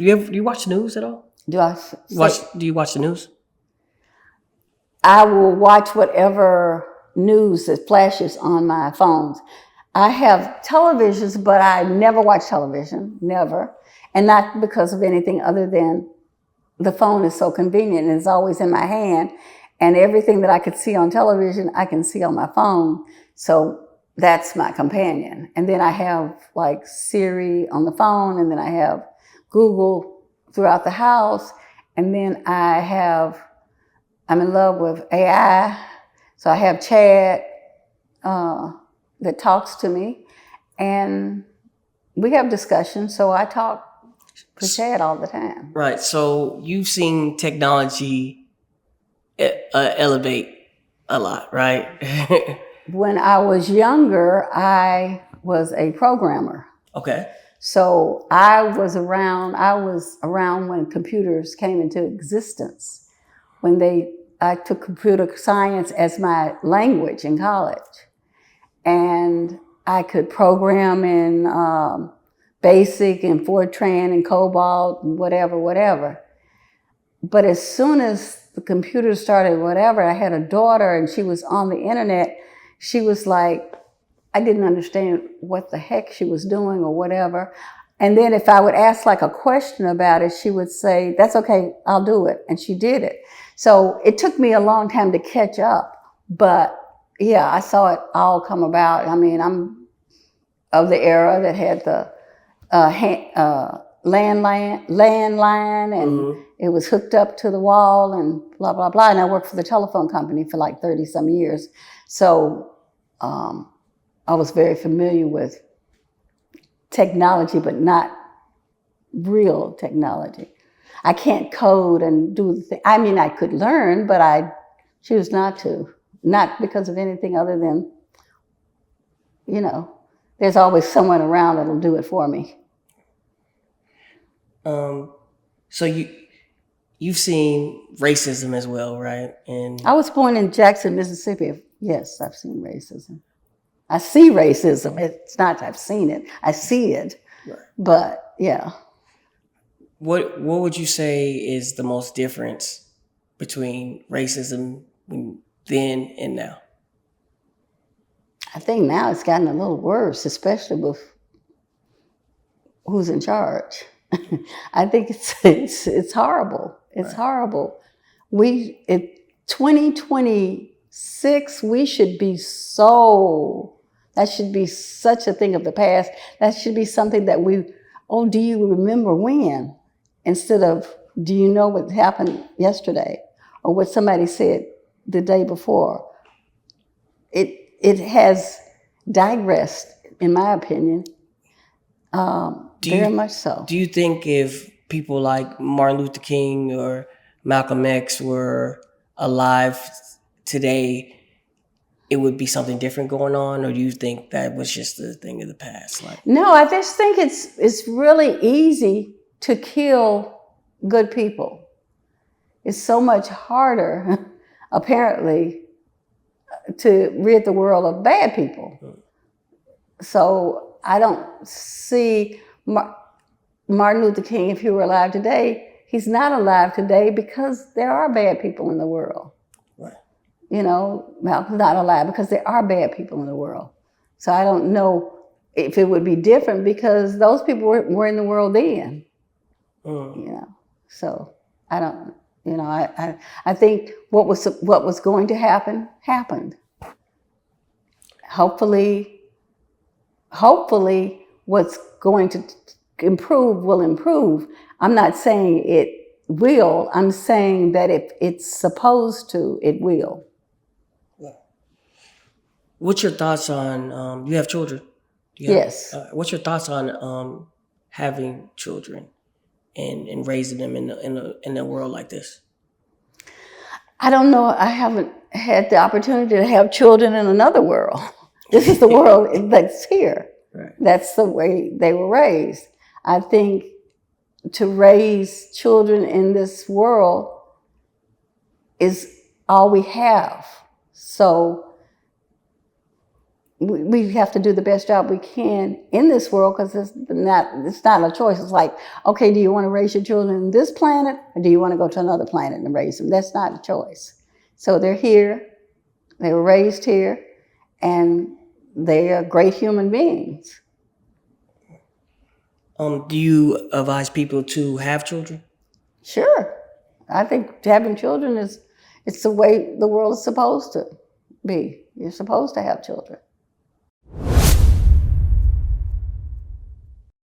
Do you watch the news at all? Do you watch the news? I will watch whatever news that flashes on my phones. I have televisions, but I never watch television, never. And not because of anything other than the phone is so convenient and it's always in my hand. And everything that I could see on television, I can see on my phone. So that's my companion. And then I have like Siri on the phone, and then I have Google throughout the house. And then I'm in love with AI. So I have Chad that talks to me, and we have discussions. So I talk to Chad all the time. Right. So you've seen technology elevate a lot, right? When I was younger, I was a programmer. Okay. So I was around when computers came into existence. I took computer science as my language in college. And I could program in BASIC and Fortran and COBOL and whatever. But as soon as the computer started whatever, I had a daughter and she was on the internet. She was like, I didn't understand what the heck she was doing or whatever. And then if I would ask like a question about it, she would say, that's okay, I'll do it. And she did it. So it took me a long time to catch up. But yeah, I saw it all come about. I mean, I'm of the era that had the landline, and it was hooked up to the wall and blah, blah, blah. And I worked for the telephone company for like 30 some years. So I was very familiar with technology, but not real technology. I can't code and do the thing. I mean, I could learn, but I choose not to. Not because of anything other than, there's always someone around that'll do it for me. So you've seen racism as well, right? And I was born in Jackson, Mississippi. Yes, I've seen racism. I see racism. It's not I've seen it. I see it. Right. But yeah. What would you say is the most difference between racism then and now? I think now it's gotten a little worse, especially with who's in charge. I think it's horrible. It's horrible. In 2026, we should be that should be such a thing of the past. That should be something that do you remember when? Instead of, do you know what happened yesterday? Or what somebody said the day before? It has digressed, in my opinion, very much so. Do you think if people like Martin Luther King or Malcolm X were alive today, it would be something different going on? Or do you think that was just a thing of the past? No, I just think it's really easy to kill good people. It's so much harder, apparently, to rid the world of bad people. So I don't see Martin Luther King, if he were alive today, he's not alive today because there are bad people in the world. Right. Malcolm's not alive because there are bad people in the world. So I don't know if it would be different because those people were in the world then. So I don't, I think what was going to happen happened. Hopefully what's going to improve will improve. I'm not saying it will. I'm saying that if it's supposed to, it will. What's your thoughts on, you have children? Yes. What's your thoughts on having children and raising them in a world like this? I don't know. I haven't had the opportunity to have children in another world. This is the world that's here. Right. That's the way they were raised. I think to raise children in this world is all we have. So we have to do the best job we can in this world, because it's not a choice. It's like, okay, do you want to raise your children in this planet, or do you want to go to another planet and raise them? That's not a choice. So they're here, they were raised here, and they are great human beings. Do you advise people to have children? Sure. I think having children it's the way the world is supposed to be. You're supposed to have children.